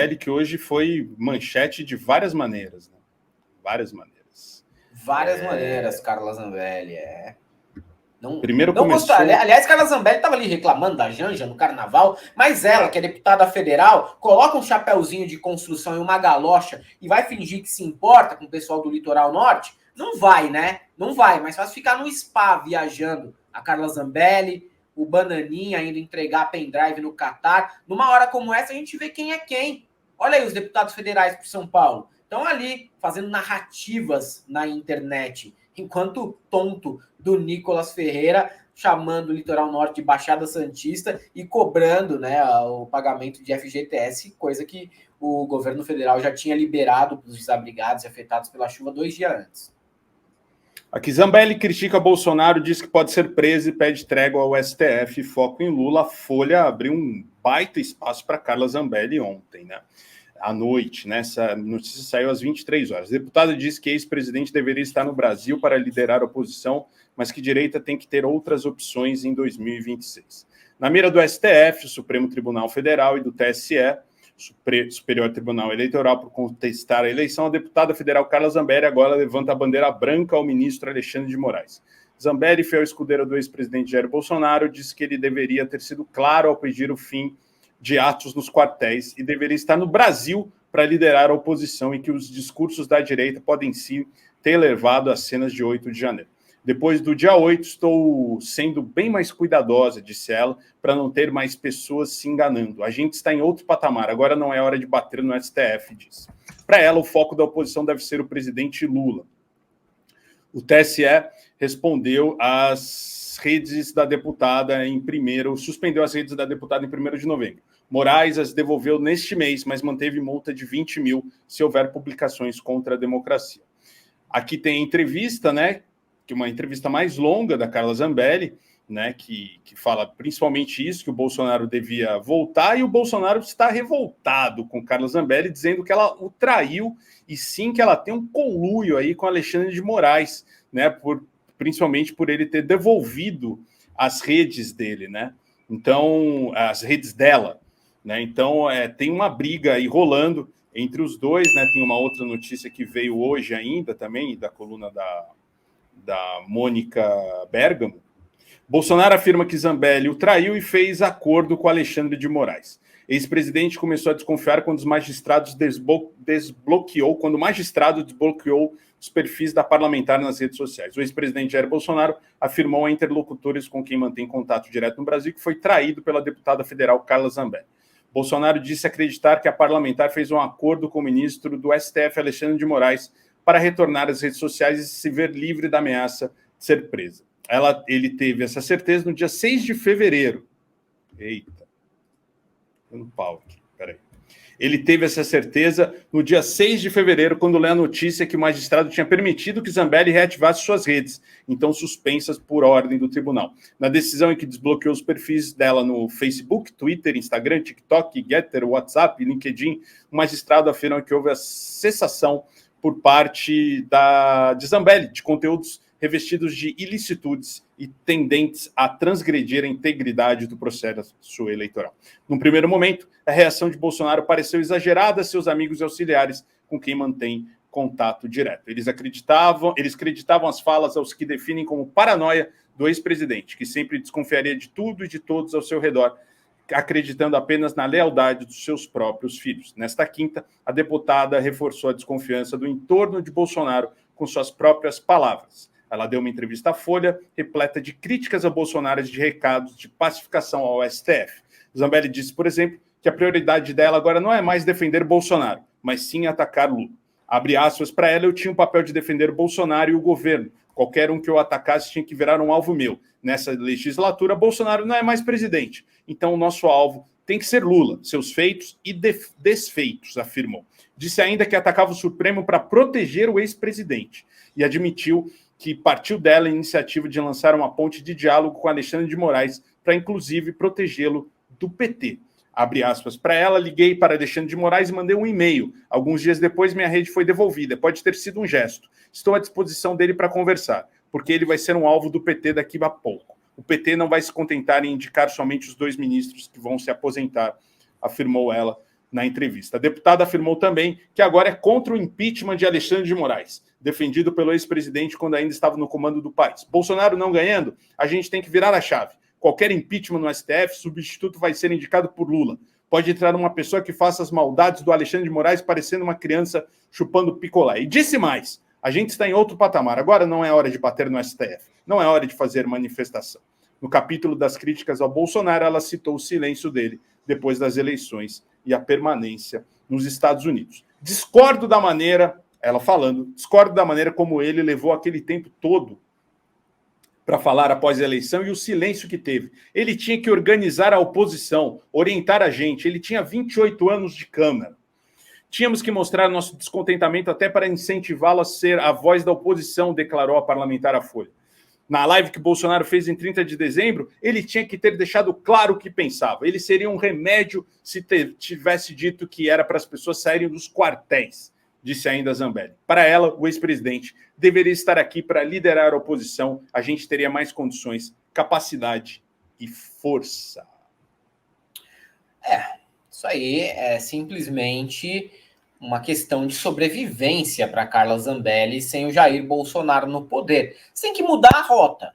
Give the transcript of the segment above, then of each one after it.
Zambelli, que hoje foi manchete de várias maneiras, né? Várias maneiras. Várias maneiras, Carla Zambelli, Primeiro não começou... Aliás, Carla Zambelli estava ali reclamando da Janja no carnaval, mas ela, que é deputada federal, coloca um chapéuzinho de construção e uma galocha e vai fingir que se importa com o pessoal do litoral norte? Não vai, né? Não vai, mas faz ficar no spa viajando a Carla Zambelli, o Bananinha indo entregar pendrive no Catar. Numa hora como essa, a gente vê quem é quem. Olha aí os deputados federais para São Paulo. Estão ali fazendo narrativas na internet, enquanto tonto do Nicolas Ferreira chamando o Litoral Norte de Baixada Santista e cobrando, né, o pagamento de FGTS, coisa que o governo federal já tinha liberado para os desabrigados e afetados pela chuva 2 dias antes. Aqui, Zambelli critica Bolsonaro, diz que pode ser preso e pede trégua ao STF. Foco em Lula. A Folha abriu um baita espaço para Carla Zambelli ontem, né? À noite, né? Essa notícia saiu às 23 horas. O deputado disse que ex-presidente deveria estar no Brasil para liderar a oposição, mas que direita tem que ter outras opções em 2026. Na mira do STF, o Supremo Tribunal Federal, e do TSE, Superior Tribunal Eleitoral, por contestar a eleição, a deputada federal Carla Zambelli agora levanta a bandeira branca ao ministro Alexandre de Moraes. Zambelli, fiel escudeiro do ex-presidente Jair Bolsonaro, disse que ele deveria ter sido claro ao pedir o fim de atos nos quartéis e deveria estar no Brasil para liderar a oposição, e que os discursos da direita podem sim ter levado às cenas de 8 de janeiro. Depois do dia 8, estou sendo bem mais cuidadosa, disse ela, para não ter mais pessoas se enganando. A gente está em outro patamar, agora não é hora de bater no STF, disse. Para ela, o foco da oposição deve ser o presidente Lula. O TSE respondeu às redes da deputada suspendeu as redes da deputada em 1º de novembro. Moraes as devolveu neste mês, mas manteve multa de 20 mil se houver publicações contra a democracia. Aqui tem a entrevista, né? Que uma entrevista mais longa da Carla Zambelli, né, que fala principalmente isso, que o Bolsonaro devia voltar, e o Bolsonaro está revoltado com Carla Zambelli, dizendo que ela o traiu, e sim que ela tem um conluio aí com Alexandre de Moraes, né, principalmente por ele ter devolvido as redes dele, né, então, as redes dela, né, então tem uma briga aí rolando entre os dois, né, tem uma outra notícia que veio hoje ainda também, da coluna da Mônica Bergamo. Bolsonaro afirma que Zambelli o traiu e fez acordo com Alexandre de Moraes. Ex-presidente começou a desconfiar quando o magistrado desbloqueou os perfis da parlamentar nas redes sociais. O ex-presidente Jair Bolsonaro afirmou a interlocutores com quem mantém contato direto no Brasil que foi traído pela deputada federal Carla Zambelli. Bolsonaro disse acreditar que a parlamentar fez um acordo com o ministro do STF, Alexandre de Moraes, para retornar às redes sociais e se ver livre da ameaça de ser presa. Ele teve essa certeza no dia 6 de fevereiro. Eita. Dando pau aqui, peraí. Ele teve essa certeza no dia 6 de fevereiro, quando leu a notícia que o magistrado tinha permitido que Zambelli reativasse suas redes, então suspensas por ordem do tribunal. Na decisão em que desbloqueou os perfis dela no Facebook, Twitter, Instagram, TikTok, Getter, WhatsApp, LinkedIn, o magistrado afirma que houve a cessação por parte de Zambelli, de conteúdos revestidos de ilicitudes e tendentes a transgredir a integridade do processo eleitoral. Num primeiro momento, a reação de Bolsonaro pareceu exagerada a seus amigos e auxiliares com quem mantém contato direto. Eles creditavam as falas aos que definem como paranoia do ex-presidente, que sempre desconfiaria de tudo e de todos ao seu redor, acreditando apenas na lealdade dos seus próprios filhos. Nesta quinta, a deputada reforçou a desconfiança do entorno de Bolsonaro com suas próprias palavras. Ela deu uma entrevista à Folha, repleta de críticas a Bolsonaro e de recados de pacificação ao STF. Zambelli disse, por exemplo, que a prioridade dela agora não é mais defender Bolsonaro, mas sim atacar Lula. Abre aspas para ela, eu tinha o papel de defender Bolsonaro e o governo. Qualquer um que eu atacasse tinha que virar um alvo meu. Nessa legislatura, Bolsonaro não é mais presidente. Então, o nosso alvo tem que ser Lula, seus feitos e desfeitos, afirmou. Disse ainda que atacava o Supremo para proteger o ex-presidente e admitiu que partiu dela a iniciativa de lançar uma ponte de diálogo com Alexandre de Moraes para, inclusive, protegê-lo do PT. Abre aspas para ela, liguei para Alexandre de Moraes e mandei um e-mail. Alguns dias depois, minha rede foi devolvida. Pode ter sido um gesto. Estou à disposição dele para conversar, porque ele vai ser um alvo do PT daqui a pouco. O PT não vai se contentar em indicar somente os 2 ministros que vão se aposentar, afirmou ela na entrevista. A deputada afirmou também que agora é contra o impeachment de Alexandre de Moraes, defendido pelo ex-presidente quando ainda estava no comando do país. Bolsonaro não ganhando, a gente tem que virar a chave. Qualquer impeachment no STF, substituto vai ser indicado por Lula. Pode entrar uma pessoa que faça as maldades do Alexandre de Moraes parecendo uma criança chupando picolé. E disse mais, a gente está em outro patamar. Agora não é hora de bater no STF, não é hora de fazer manifestação. No capítulo das críticas ao Bolsonaro, ela citou o silêncio dele depois das eleições e a permanência nos Estados Unidos. Discordo da maneira, ela falando, discordo da maneira como ele levou aquele tempo todo para falar após a eleição e o silêncio que teve. Ele tinha que organizar a oposição, orientar a gente. Ele tinha 28 anos de Câmara. Tínhamos que mostrar nosso descontentamento até para incentivá-lo a ser a voz da oposição, declarou a parlamentar à Folha. Na live que Bolsonaro fez em 30 de dezembro, ele tinha que ter deixado claro o que pensava. Ele seria um remédio se tivesse dito que era para as pessoas saírem dos quartéis, disse ainda Zambelli. Para ela, o ex-presidente deveria estar aqui para liderar a oposição. A gente teria mais condições, capacidade e força. Isso aí é simplesmente uma questão de sobrevivência para Carla Zambelli sem o Jair Bolsonaro no poder. Você tem que mudar a rota.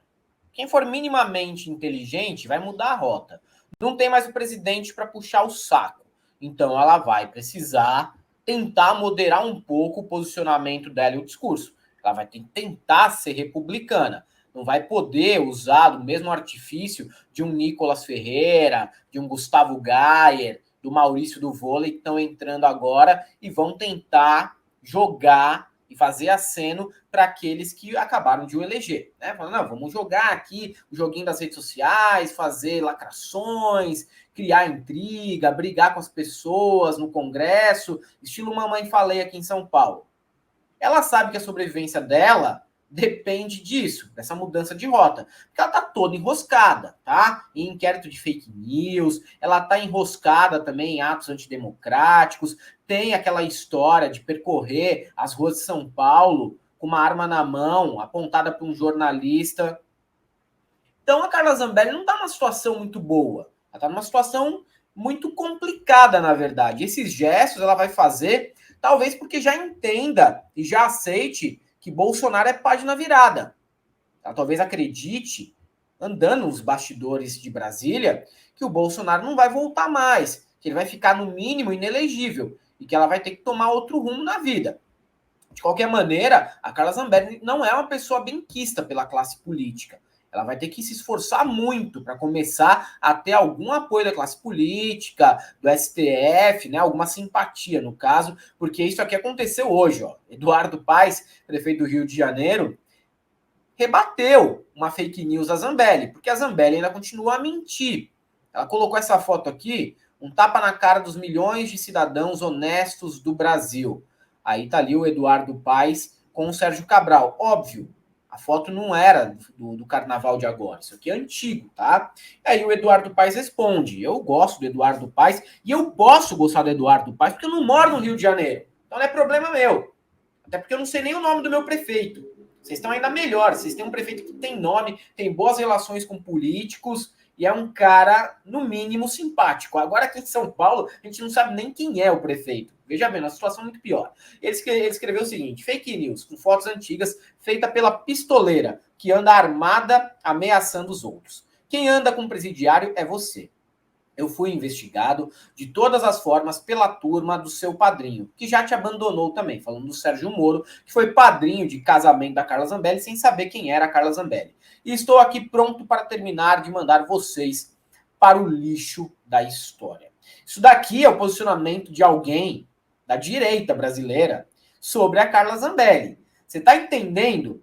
Quem for minimamente inteligente vai mudar a rota. Não tem mais o presidente para puxar o saco. Então ela vai precisar tentar moderar um pouco o posicionamento dela e o discurso. Ela vai tentar ser republicana. Não vai poder usar do mesmo artifício de um Nicolas Ferreira, de um Gustavo Gayer, do Maurício do Vôlei, que estão entrando agora e vão tentar jogar e fazer aceno para aqueles que acabaram de o eleger. Né? Falando, não, vamos jogar aqui o joguinho das redes sociais, fazer lacrações, criar intriga, brigar com as pessoas no Congresso, estilo Mamãe Falei aqui em São Paulo. Ela sabe que a sobrevivência dela depende disso, dessa mudança de rota. Porque ela tá toda enroscada, tá? Em inquérito de fake news, ela tá enroscada também em atos antidemocráticos, tem aquela história de percorrer as ruas de São Paulo com uma arma na mão, apontada para um jornalista. Então a Carla Zambelli não tá numa situação muito boa. Ela tá numa situação muito complicada, na verdade. Esses gestos ela vai fazer, talvez porque já entenda e já aceite que Bolsonaro é página virada. Ela talvez acredite, andando nos bastidores de Brasília, que o Bolsonaro não vai voltar mais, que ele vai ficar, no mínimo, inelegível, e que ela vai ter que tomar outro rumo na vida. De qualquer maneira, a Carla Zambelli não é uma pessoa benquista pela classe política. Ela vai ter que se esforçar muito para começar a ter algum apoio da classe política, do STF, né, alguma simpatia, no caso, porque isso aqui aconteceu hoje. Ó. Eduardo Paes, prefeito do Rio de Janeiro, rebateu uma fake news da Zambelli, porque a Zambelli ainda continua a mentir. Ela colocou essa foto aqui, um tapa na cara dos milhões de cidadãos honestos do Brasil. Aí tá ali o Eduardo Paes com o Sérgio Cabral. Óbvio, a foto não era do carnaval de agora, isso aqui é antigo, tá? Aí o Eduardo Paes responde, eu gosto do Eduardo Paes, e eu posso gostar do Eduardo Paes porque eu não moro no Rio de Janeiro, então não é problema meu, até porque eu não sei nem o nome do meu prefeito. Vocês estão ainda melhor, vocês têm um prefeito que tem nome, tem boas relações com políticos, e é um cara, no mínimo, simpático. Agora aqui em São Paulo, a gente não sabe nem quem é o prefeito. Veja bem, uma situação muito pior. Ele escreveu o seguinte, fake news, com fotos antigas, feita pela pistoleira, que anda armada ameaçando os outros. Quem anda com presidiário é você. Eu fui investigado de todas as formas pela turma do seu padrinho, que já te abandonou também, falando do Sérgio Moro, que foi padrinho de casamento da Carla Zambelli, sem saber quem era a Carla Zambelli. E estou aqui pronto para terminar de mandar vocês para o lixo da história. Isso daqui é o posicionamento de alguém da direita brasileira sobre a Carla Zambelli. Você está entendendo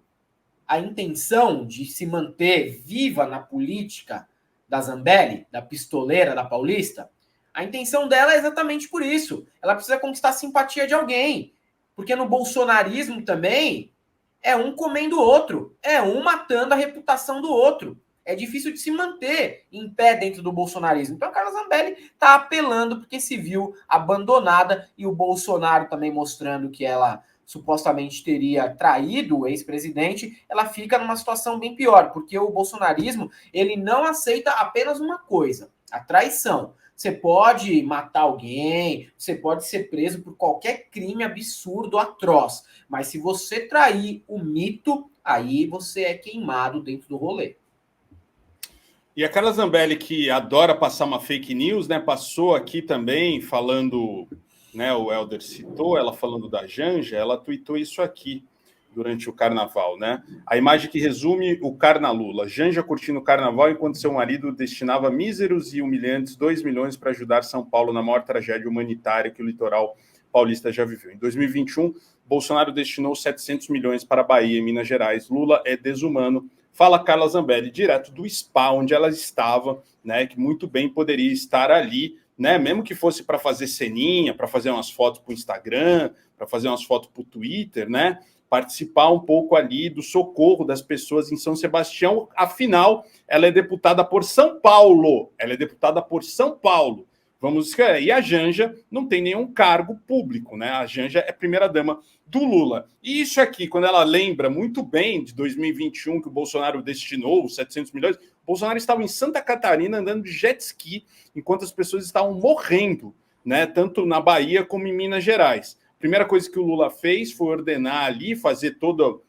a intenção de se manter viva na política da Zambelli, da pistoleira da Paulista? A intenção dela é exatamente por isso. Ela precisa conquistar a simpatia de alguém. Porque no bolsonarismo também é um comendo o outro, é um matando a reputação do outro. É difícil de se manter em pé dentro do bolsonarismo. Então a Carla Zambelli está apelando porque se viu abandonada e o Bolsonaro também mostrando que ela supostamente teria traído o ex-presidente, ela fica numa situação bem pior, porque o bolsonarismo ele não aceita apenas uma coisa, a traição. Você pode matar alguém, você pode ser preso por qualquer crime absurdo, atroz. Mas se você trair o mito, aí você é queimado dentro do rolê. E a Carla Zambelli, que adora passar uma fake news, né? Passou aqui também falando, né? O Helder citou, ela falando da Janja, ela tweetou isso aqui durante o carnaval, né? A imagem que resume o Carnalula. Janja curtindo o carnaval enquanto seu marido destinava míseros e humilhantes 2 milhões para ajudar São Paulo na maior tragédia humanitária que o litoral paulista já viveu. Em 2021, Bolsonaro destinou 700 milhões para a Bahia e Minas Gerais. Lula é desumano. Fala Carla Zambelli, direto do spa onde ela estava, né? Que muito bem poderia estar ali, né? Mesmo que fosse para fazer ceninha, para fazer umas fotos para o Instagram, para fazer umas fotos para o Twitter, né? Participar um pouco ali do socorro das pessoas em São Sebastião. Afinal, ela é deputada por São Paulo. Ela é deputada por São Paulo. Vamos, e a Janja não tem nenhum cargo público, né? A Janja é primeira-dama do Lula. E isso aqui, quando ela lembra muito bem de 2021, que o Bolsonaro destinou os 700 milhões, o Bolsonaro estava em Santa Catarina andando de jet ski, enquanto as pessoas estavam morrendo, né? Tanto na Bahia como em Minas Gerais. A primeira coisa que o Lula fez foi ordenar ali, fazer toda...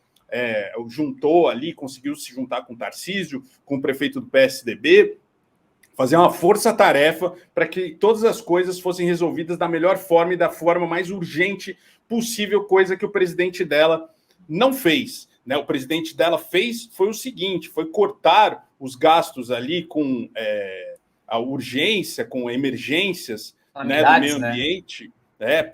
juntou ali, conseguiu se juntar com o Tarcísio, com o prefeito do PSDB, fazer uma força-tarefa para que todas as coisas fossem resolvidas da melhor forma e da forma mais urgente possível, coisa que o presidente dela não fez. Né? O presidente dela fez foi o seguinte, foi cortar os gastos ali com a urgência, com emergências, né, do meio ambiente, né,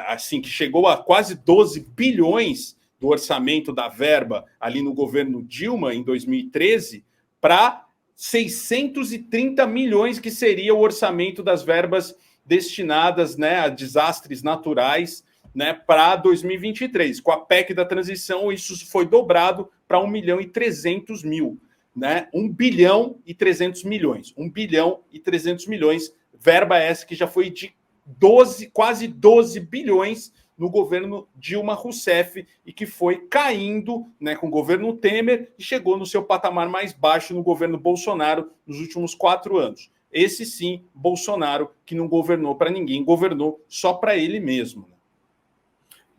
assim, que chegou a quase 12 bilhões do orçamento da verba ali no governo Dilma, em 2013, para 630 milhões, que seria o orçamento das verbas destinadas, né, a desastres naturais, né, para 2023. Com a PEC da transição, isso foi dobrado para 1 milhão e 300 mil. Né? 1 bilhão e 300 milhões. 1 bilhão e 300 milhões. Verba essa que já foi de quase 12 bilhões no governo Dilma Rousseff e que foi caindo, né, com o governo Temer e chegou no seu patamar mais baixo no governo Bolsonaro nos últimos 4 anos. Esse sim, Bolsonaro, que não governou para ninguém, governou só para ele mesmo.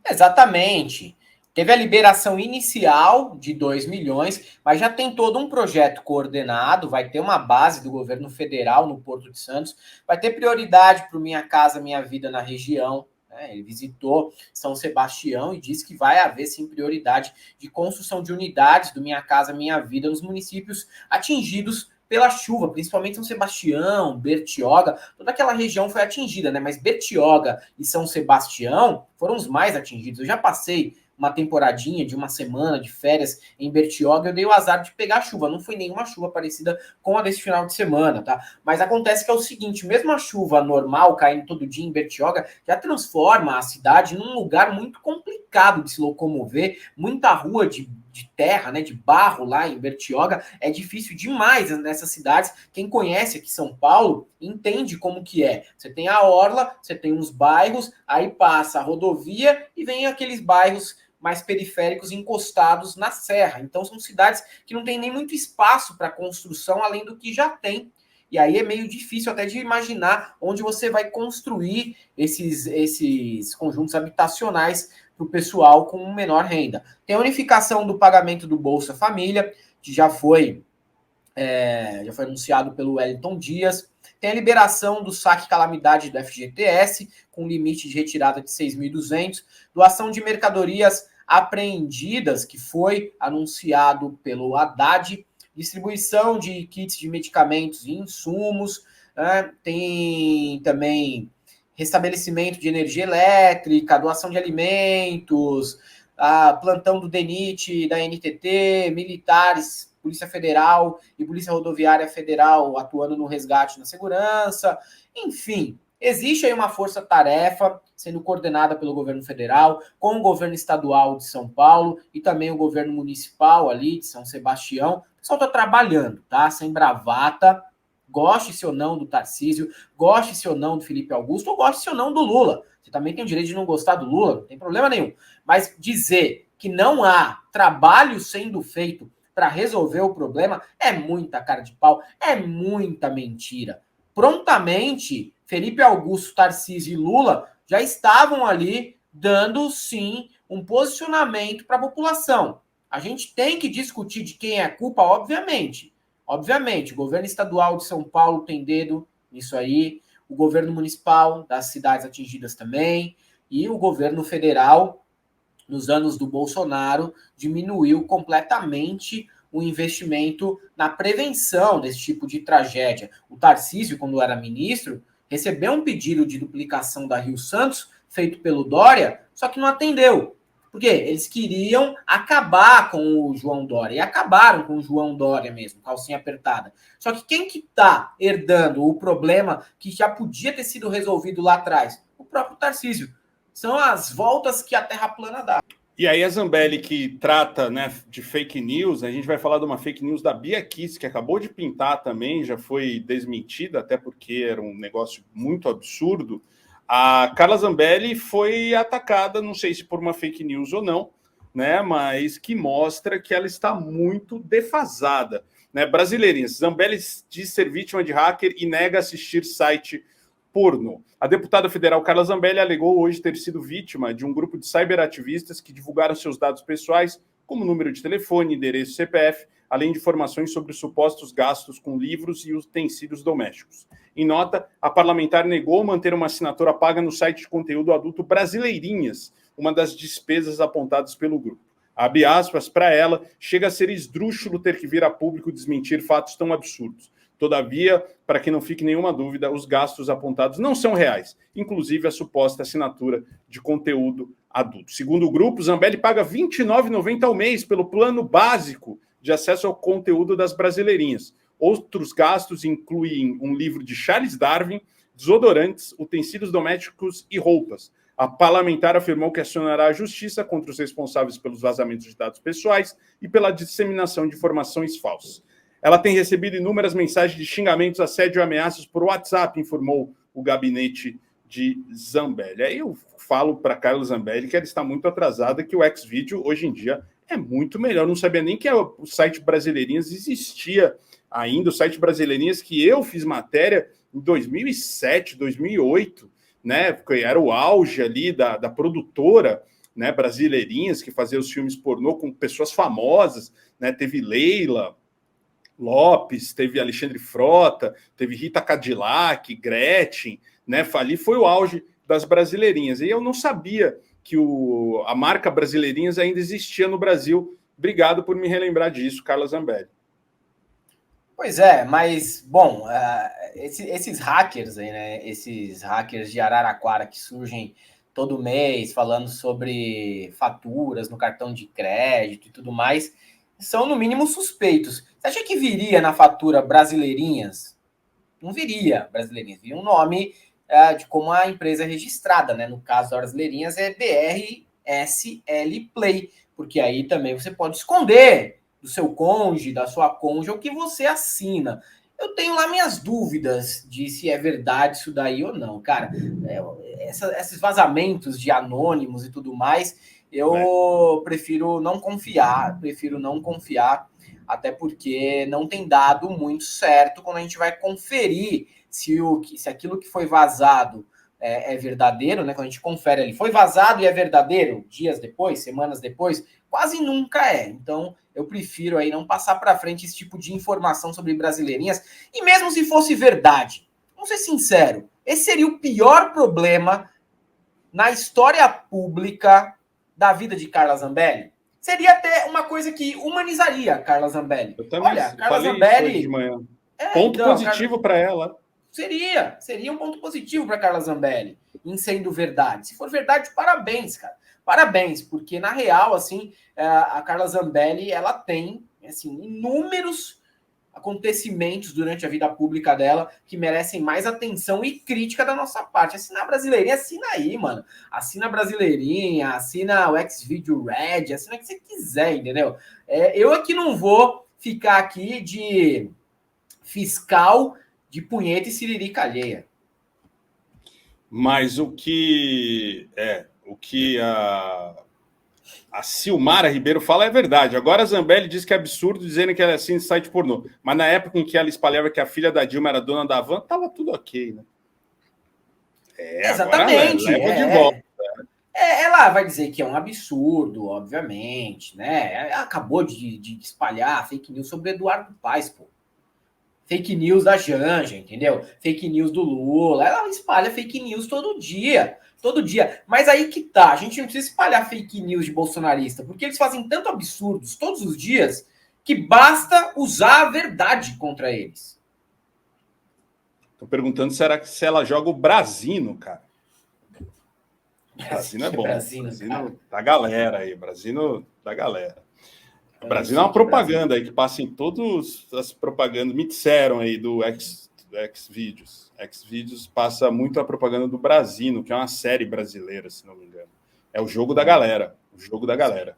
Exatamente. Teve a liberação inicial de 2 milhões, mas já tem todo um projeto coordenado, vai ter uma base do governo federal no Porto de Santos, vai ter prioridade para o Minha Casa Minha Vida na região. Ele visitou São Sebastião e disse que vai haver, sim, prioridade de construção de unidades do Minha Casa Minha Vida nos municípios atingidos pela chuva, principalmente São Sebastião, Bertioga, toda aquela região foi atingida, né? Mas Bertioga e São Sebastião foram os mais atingidos. Eu já passei uma temporadinha de uma semana de férias em Bertioga, eu dei o azar de pegar chuva. Não foi nenhuma chuva parecida com a desse final de semana, tá? Mas acontece que é o seguinte, mesmo a chuva normal caindo todo dia em Bertioga, já transforma a cidade num lugar muito complicado de se locomover, muita rua de terra, né, de barro lá em Bertioga, é difícil demais nessas cidades. Quem conhece aqui São Paulo entende como que é. Você tem a orla, você tem uns bairros, aí passa a rodovia e vem aqueles bairros mais periféricos encostados na serra. Então são cidades que não tem nem muito espaço para construção, além do que já tem. E aí é meio difícil até de imaginar onde você vai construir esses conjuntos habitacionais para o pessoal com menor renda. Tem a unificação do pagamento do Bolsa Família, que já foi anunciado pelo Wellington Dias. Tem a liberação do saque calamidade do FGTS, com limite de retirada de 6.200. Doação de mercadorias apreendidas, que foi anunciado pelo Haddad. Distribuição de kits de medicamentos e insumos. Tem também restabelecimento de energia elétrica, doação de alimentos, plantão do DENIT, da NTT, militares, Polícia Federal e Polícia Rodoviária Federal atuando no resgate na segurança. Enfim, existe aí uma força-tarefa sendo coordenada pelo governo federal, com o governo estadual de São Paulo e também o governo municipal ali de São Sebastião. O pessoal está trabalhando, tá? Sem bravata. Goste-se ou não do Tarcísio, goste-se ou não do Felipe Augusto, ou goste-se ou não do Lula. Você também tem o direito de não gostar do Lula, não tem problema nenhum. Mas dizer que não há trabalho sendo feito para resolver o problema é muita cara de pau, é muita mentira. prontamente, Felipe Augusto, Tarcísio e Lula já estavam ali dando, sim, um posicionamento para a população. A gente tem que discutir de quem é a culpa, obviamente. Obviamente, o governo estadual de São Paulo tem dedo nisso aí, o governo municipal das cidades atingidas também, e o governo federal, nos anos do Bolsonaro, diminuiu completamente o investimento na prevenção desse tipo de tragédia. O Tarcísio, quando era ministro, recebeu um pedido de duplicação da Rio Santos, feito pelo Dória, só que não atendeu. Por quê? Eles queriam acabar com o João Dória. E acabaram com o João Dória mesmo, calcinha apertada. Só que quem que tá herdando o problema que já podia ter sido resolvido lá atrás? O próprio Tarcísio. São as voltas que a Terra plana dá. E aí a Zambelli, que trata, né, de fake news, a gente vai falar de uma fake news da Bia Kicis, que acabou de pintar também, já foi desmentida, até porque era um negócio muito absurdo. A Carla Zambelli foi atacada, não sei se por uma fake news ou não, né, mas que mostra que ela está muito defasada. Né? Brasileirinhas, Zambelli diz ser vítima de hacker e nega assistir site porno. A deputada federal Carla Zambelli alegou hoje ter sido vítima de um grupo de cyberativistas que divulgaram seus dados pessoais, como número de telefone, endereço, CPF, além de informações sobre supostos gastos com livros e utensílios domésticos. Em nota, a parlamentar negou manter uma assinatura paga no site de conteúdo adulto Brasileirinhas, uma das despesas apontadas pelo grupo. Abre aspas, para ela, chega a ser esdrúxulo ter que vir a público desmentir fatos tão absurdos. Todavia, para que não fique nenhuma dúvida, os gastos apontados não são reais, inclusive a suposta assinatura de conteúdo adulto. Segundo o grupo, Zambelli paga R$ 29,90 ao mês pelo plano básico de acesso ao conteúdo das Brasileirinhas. Outros gastos incluem um livro de Charles Darwin, desodorantes, utensílios domésticos e roupas. A parlamentar afirmou que acionará a justiça contra os responsáveis pelos vazamentos de dados pessoais e pela disseminação de informações falsas. Ela tem recebido inúmeras mensagens de xingamentos, assédio e ameaças por WhatsApp, informou o gabinete de Zambelli. Aí eu falo para Carla Zambelli que ela está muito atrasada, que o Xvideo hoje em dia é muito melhor. Eu não sabia nem que o site Brasileirinhas existia ainda, o site Brasileirinhas que eu fiz matéria em 2007, 2008, né? Porque era o auge ali da produtora, né, Brasileirinhas, que fazia os filmes pornô com pessoas famosas, né? Teve Leila Lopes, teve Alexandre Frota, teve Rita Cadillac, Gretchen, né? Ali foi o auge das Brasileirinhas. E eu não sabia que a marca Brasileirinhas ainda existia no Brasil. Obrigado por me relembrar disso, Carla Zambelli. Pois é, mas, bom, esses hackers aí, né? Esses hackers de Araraquara que surgem todo mês falando sobre faturas no cartão de crédito e tudo mais, são no mínimo suspeitos. Você acha que viria na fatura Brasileirinhas? Não viria Brasileirinhas, viria um nome de como a empresa é registrada, né? No caso das Brasileirinhas é BRSL Play, porque aí também você pode esconder do seu cônjuge, da sua cônjuge, o que você assina. Eu tenho lá minhas dúvidas de se é verdade isso daí ou não, cara. Esses vazamentos de anônimos e tudo mais, eu prefiro não confiar, até porque não tem dado muito certo quando a gente vai conferir se aquilo que foi vazado é verdadeiro, né? Quando a gente confere ali, foi vazado e é verdadeiro, dias depois, semanas depois, quase nunca é. Então, eu prefiro aí não passar para frente esse tipo de informação sobre Brasileirinhas. E mesmo se fosse verdade, vamos ser sincero, esse seria o pior problema na história pública da vida de Carla Zambelli. Seria até uma coisa que humanizaria a Carla Zambelli. Eu também Olha, Carla falei Zambelli, isso hoje de manhã. Ponto então, positivo para ela. Seria um ponto positivo para Carla Zambelli, em sendo verdade. Se for verdade, parabéns, cara. Parabéns, porque na real, assim, a Carla Zambelli, ela tem, assim, inúmeros acontecimentos durante a vida pública dela que merecem mais atenção e crítica da nossa parte. Assina a Brasileirinha, assina aí, mano. Assina a Brasileirinha, assina o Xvideo Red, assina o que você quiser, entendeu? Eu aqui não vou ficar aqui de fiscal de punheta e siririca alheia. Mas o que A Silmara Ribeiro fala, é verdade. Agora a Zambelli diz que é absurdo dizerem que ela é assim de site pornô. Mas na época em que ela espalhava que a filha da Dilma era dona da van, tava tudo ok, né? Exatamente. Agora leva de volta. Ela vai dizer que é um absurdo, obviamente, né? Ela acabou de espalhar fake news sobre Eduardo Paes, pô. Fake news da Janja, entendeu? Fake news do Lula. Ela espalha fake news todo dia. Todo dia. Mas aí que tá. A gente não precisa espalhar fake news de bolsonarista, porque eles fazem tanto absurdos todos os dias que basta usar a verdade contra eles. Tô perguntando se ela joga o Brasino, cara. Brasino é bom. Brasino da galera aí. Brasino da galera. O Brasil é uma propaganda aí que passa em todas as propagandas. Me disseram aí do Xvideos. Xvideos passa muito a propaganda do Brasino, que é uma série brasileira, se não me engano. É o jogo da galera. O jogo da galera.